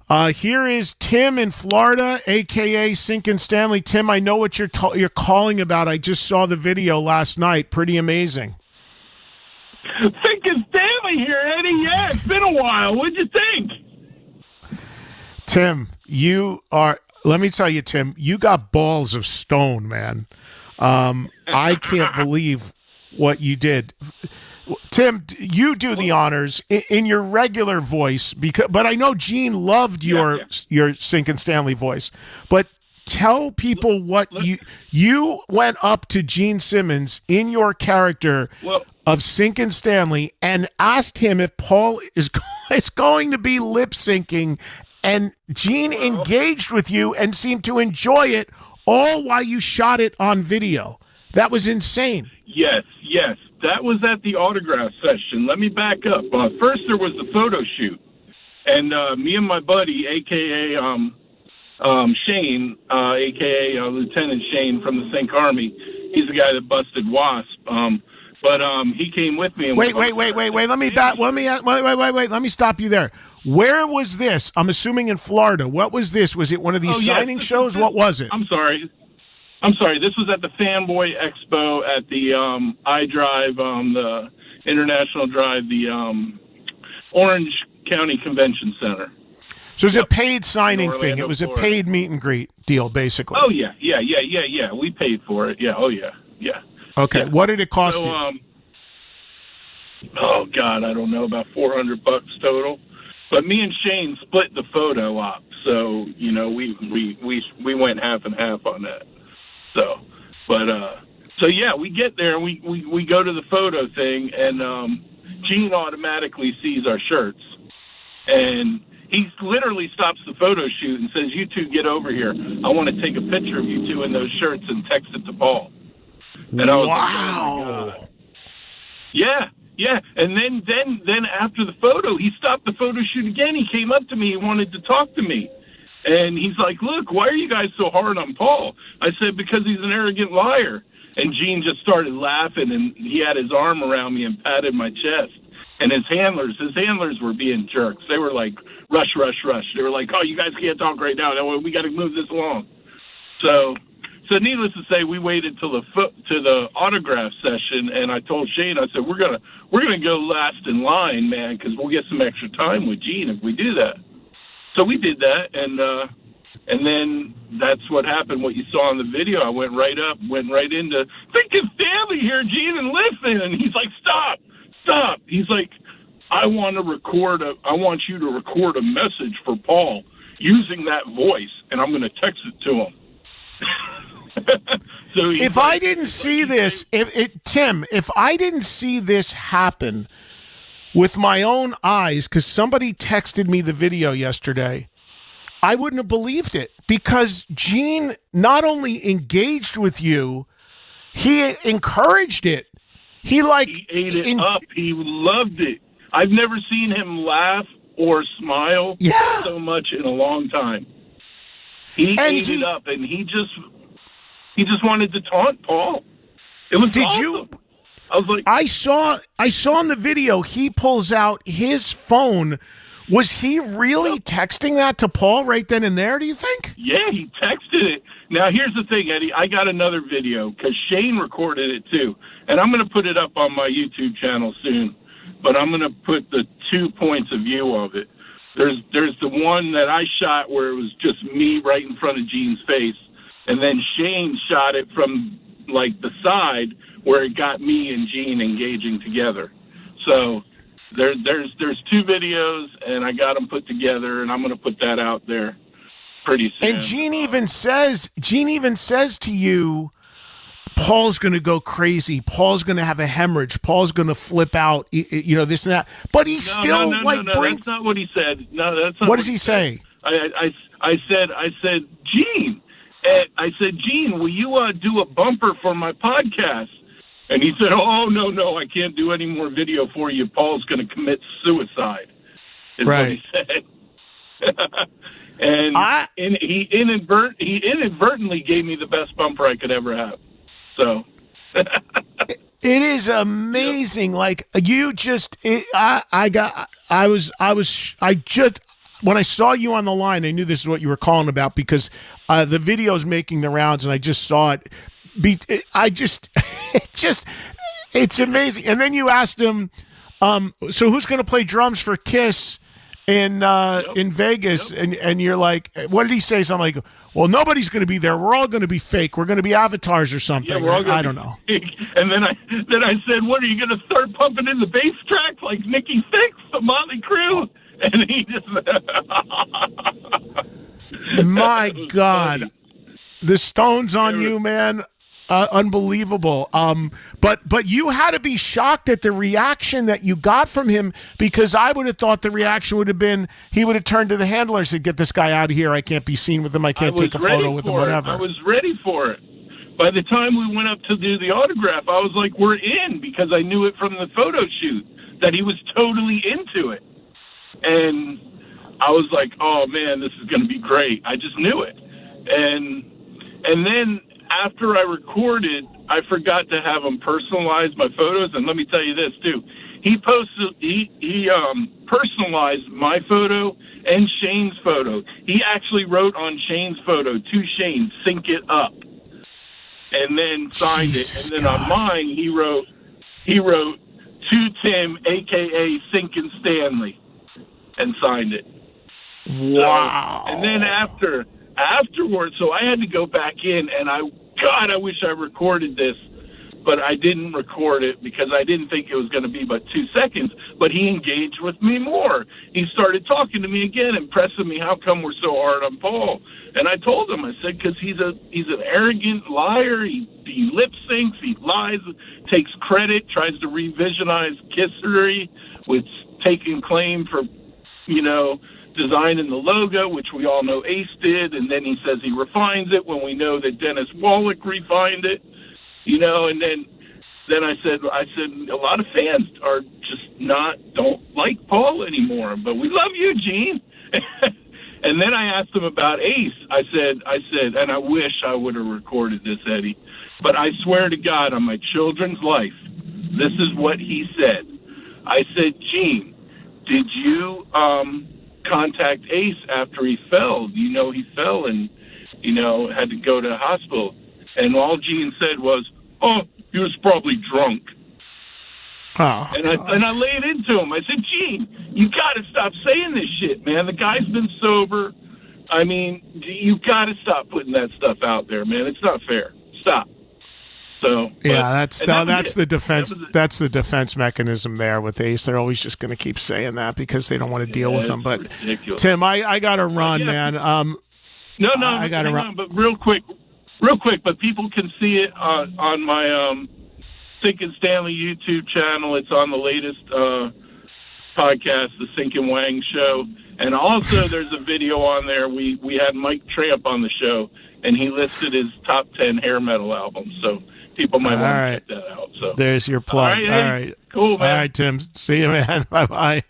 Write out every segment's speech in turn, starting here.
Here is Tim in Florida, a.k.a. Syncin Stanley. Tim, I know what you're calling about. I just saw the video last night. Pretty amazing. Syncin Stanley here, Eddie. Yeah, it's been a while. What'd you think? Tim, let me tell you, Tim, you got balls of stone, man. I can't believe what you did. Tim, you do the honors in your regular voice, but I know Gene loved your Syncin Stanley voice. But tell people what you went up to Gene Simmons in your character of Syncin Stanley and asked him if Paul is going to be lip syncing, and Gene engaged with you and seemed to enjoy it all while you shot it on video. That was insane. Yes. That was at the autograph session. Let me back up. First, there was the photo shoot. And me and my buddy, a.k.a. Shane, a.k.a. Lieutenant Shane from the Sync Army, he's the guy that busted Wasp. But he came with me. And wait. Let me stop you there. Where was this? I'm assuming in Florida. What was this? Was it one of these signing shows? What was it? I'm sorry. This was at the Fanboy Expo at the iDrive, the International Drive, the Orange County Convention Center. So it was a paid signing thing. It was Florida. A paid meet and greet deal, basically. Oh, yeah. We paid for it. Yeah. Okay. Yeah. What did it cost you? Oh, God, I don't know, about $400 total. But me and Shane split the photo op, so we went half and half on that. So yeah, we get there and we go to the photo thing, and Gene automatically sees our shirts, and he literally stops the photo shoot and says, "You two get over here. I want to take a picture of you two in those shirts and text it to Paul." And I was like, "Oh my God." Yeah. And then after the photo, he stopped the photo shoot again. He came up to me. He wanted to talk to me. And he's like, "Look, why are you guys so hard on Paul?" I said, "Because he's an arrogant liar." And Gene just started laughing, and he had his arm around me and patted my chest. And his handlers were being jerks. They were like, rush. They were like, "Oh, you guys can't talk right now. We got to move this along." So needless to say, we waited till the autograph session, and I told Shane, I said, we're gonna go last in line, man, because we'll get some extra time with Gene if we do that. So we did that, and then that's what happened. What you saw in the video, I went right into Syncin Stanley here, Gene, and listen. And he's like, "Stop!" He's like, I want you to record a message for Paul using that voice, and I'm going to text it to him." So if I didn't see this, Tim, if I didn't see this happen with my own eyes, because somebody texted me the video yesterday, I wouldn't have believed it, because Gene not only engaged with you, he encouraged it. He ate it up. He loved it. I've never seen him laugh or smile so much in a long time. He ate it up, and he just wanted to taunt Paul. It was awesome. I was like, I saw in the video, he pulls out his phone. Was he really texting that to Paul right then and there, do you think? Yeah, he texted it. Now, here's the thing, Eddie. I got another video because Shane recorded it too. And I'm going to put it up on my YouTube channel soon. But I'm going to put the 2 points of view of it. There's the one that I shot where it was just me right in front of Gene's face. And then Shane shot it from, like, the side where it got me and Gene engaging together. So there's 2 videos, and I got them put together, and I'm going to put that out there pretty soon. And Gene even says to you, Paul's going to go crazy. Paul's going to have a hemorrhage. Paul's going to flip out, this and that. But he still brings... That's not what he said. No, that's not what does he say? I said, Gene... I said, Gene, will you do a bumper for my podcast? And he said, "Oh, no, I can't do any more video for you. Paul's going to commit suicide," is what he said. And he inadvertently gave me the best bumper I could ever have. So it is amazing. Like, you just, when I saw you on the line, I knew this is what you were calling about because the video's making the rounds, and I just saw it. I just, it's amazing. And then you asked him, so who's going to play drums for Kiss in Vegas? Yep. And you're like, what did he say? So I'm like, well, nobody's going to be there. We're all going to be fake. We're going to be avatars or something. Yeah, we're all I don't know. Fake. And then I said, what, are you going to start pumping in the bass track like Nikki Sixx, the Motley Crue? And he just... My God. The Stones on you, man. Unbelievable. But you had to be shocked at the reaction that you got from him, because I would have thought the reaction would have been he would have turned to the handler and said, "Get this guy out of here. I can't be seen with him. I can't take a photo with him, whatever." I was ready for it. By the time we went up to do the autograph, I was like, we're in, because I knew it from the photo shoot that he was totally into it. And I was like, oh man, this is going to be great. I just knew it. And then after I recorded, I forgot to have him personalize my photos. And let me tell you this too. He personalized my photo and Shane's photo. He actually wrote on Shane's photo to Shane, "Sync it up," and then signed it. And then on mine, he wrote to Tim, aka Syncin Stanley, and signed it. Wow. So, and then afterwards, so I had to go back in, and I wish I recorded this, but I didn't record it because I didn't think it was going to be but 2 seconds. But he engaged with me more. He started talking to me again and pressing me, how come we're so hard on Paul? And I told him, I said, because he's an arrogant liar. He lip syncs, he lies, takes credit, tries to revisionize history with taking claim for, designing the logo, which we all know Ace did, and then he says he refines it when we know that Dennis Wallach refined it, and then I said a lot of fans are just don't like Paul anymore, but we love you, Gene. And then I asked him about Ace. I said, and I wish I would have recorded this, Eddie, but I swear to God on my children's life, this is what he said. I said, Gene, did you contact Ace after he fell? He fell and, had to go to the hospital. And all Gene said was, oh, he was probably drunk. Oh, and I laid into him. I said, Gene, you got to stop saying this shit, man. The guy's been sober. I mean, you got to stop putting that stuff out there, man. It's not fair. Stop. So yeah, that's the defense. That's the defense mechanism there with Ace. They're always just going to keep saying that because they don't want to deal with them. But ridiculous. Tim, I got to run, man. No, I got to run. But real quick. But people can see it on my Syncin Stanley YouTube channel. It's on the latest podcast, the Syncin Wang Show, and also there's a video on there. We had Mike Tramp on the show, and he listed his top 10 hair metal albums. So people might want to check that out. So there's your plug. All right. Cool, man. All right, Tim. See you, man. Bye-bye.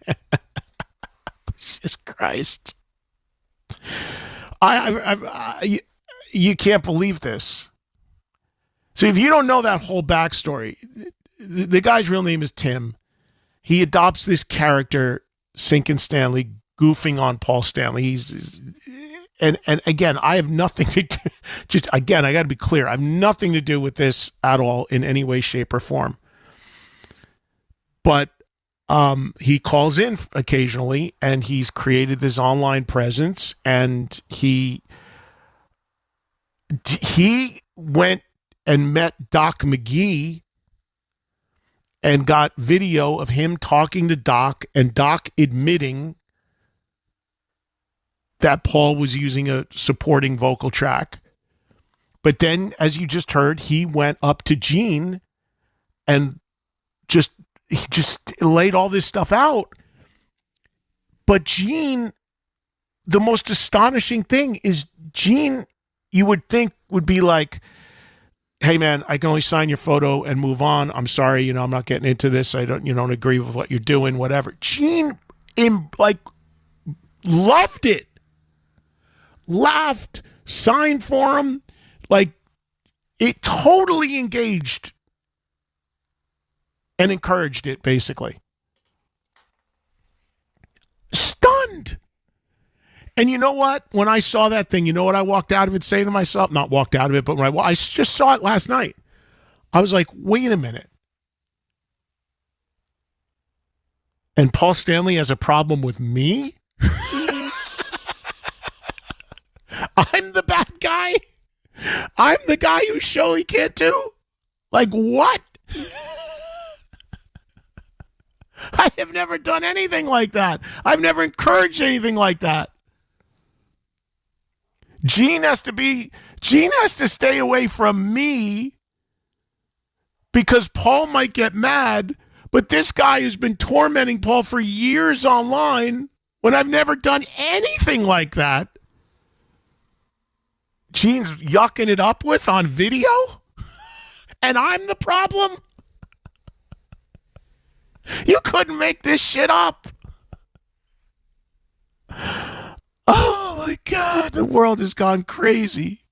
Jesus Christ. You can't believe this. So if you don't know that whole backstory, the guy's real name is Tim. He adopts this character, Syncin Stanley, goofing on Paul Stanley. And again, I have nothing to do, I got to be clear. I have nothing to do with this at all in any way, shape, or form. But he calls in occasionally, and he's created this online presence, and he went and met Doc McGee and got video of him talking to Doc, and Doc admitting that Paul was using a supporting vocal track. But then, as you just heard, he went up to Gene and he just laid all this stuff out. But Gene, the most astonishing thing is Gene, you would think would be like, hey man, I can only sign your photo and move on. I'm sorry, I'm not getting into this. I don't agree with what you're doing, whatever. Gene loved it. Laughed, signed for him, it totally engaged and encouraged it, basically. Stunned. And you know what? When I saw that thing, you know what I walked out of it saying to myself? Not walked out of it, but when I just saw it last night. I was like, wait a minute. And Paul Stanley has a problem with me? I'm the bad guy? I'm the guy whose show he can't do? Like what? I have never done anything like that. I've never encouraged anything like that. Gene has to stay away from me because Paul might get mad, but this guy who's been tormenting Paul for years online when I've never done anything like that, Gene's yucking it up with on video? And I'm the problem? You couldn't make this shit up. Oh my God, the world has gone crazy.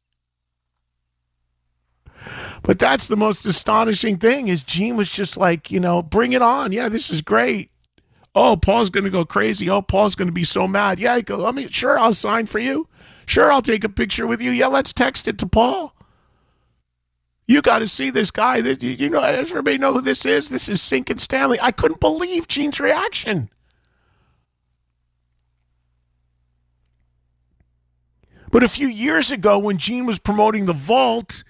But that's the most astonishing thing is Gene was just like, bring it on. Yeah, this is great. Oh, Paul's going to go crazy. Oh, Paul's going to be so mad. Yeah, sure, I'll sign for you. Sure, I'll take a picture with you. Yeah, let's text it to Paul. You got to see this guy. Everybody know who this is? This is Syncin Stanley. I couldn't believe Gene's reaction. But a few years ago when Gene was promoting The Vault,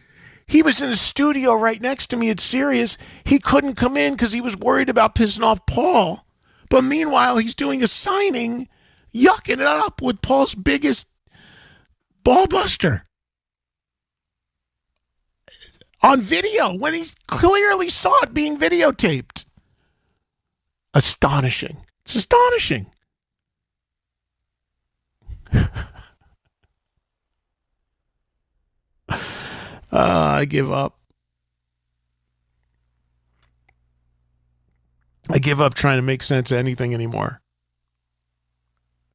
he was in a studio right next to me at Sirius. He couldn't come in because he was worried about pissing off Paul. But meanwhile, he's doing a signing, yucking it up with Paul's biggest ballbuster. On video, when he clearly saw it being videotaped. Astonishing. It's astonishing. I give up. I give up trying to make sense of anything anymore.